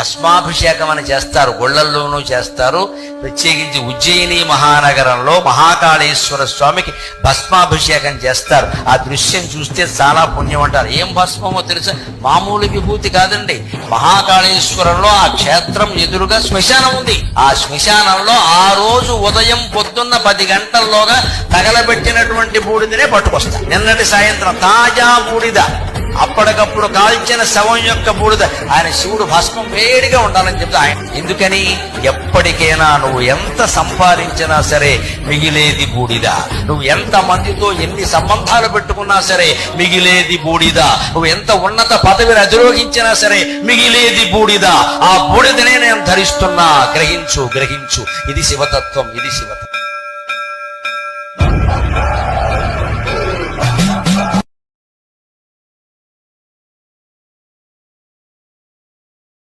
భస్మాభిషేకం అని చేస్తారు, గుళ్ళల్లోనూ చేస్తారు. ప్రత్యేకించి ఉజ్జయిని మహానగరంలో మహాకాళేశ్వర స్వామికి భస్మాభిషేకం చేస్తారు. ఆ దృశ్యం చూస్తే చాలా పుణ్యం అంటారు. ఏం భస్మమో తెలుసా? మామూలు విభూతి కాదండి. మహాకాళేశ్వరంలో ఆ క్షేత్రం ఎదురుగా శ్మశానం ఉంది. ఆ శ్మశానంలో ఆ రోజు ఉదయం పొద్దున్న 10 గంటల్లోగా తగలబెట్టినటువంటి బూడిదనే పట్టుకొస్తారు. నిన్నటి సాయంత్రం తాజా బూడిద, అప్పటికప్పుడు కాల్చిన శవం యొక్క బూడిద. ఆయన శివుడు భస్మం వేడిగా ఉండాలని చెప్తే ఆయన. ఎందుకని? ఎప్పటికైనా నువ్వు ఎంత సంపాదించినా సరే మిగిలేది బూడిద. నువ్వు ఎంత మందితో ఎన్ని సంబంధాలు పెట్టుకున్నా సరే మిగిలేది బూడిద. నువ్వు ఎంత ఉన్నత పదవిని అధిరోహించినా సరే మిగిలేది బూడిద. ఆ బూడిదనే నేను ధరిస్తున్నా. గ్రహించు గ్రహించు. ఇది శివతత్వం, ఇది శివతత్వం.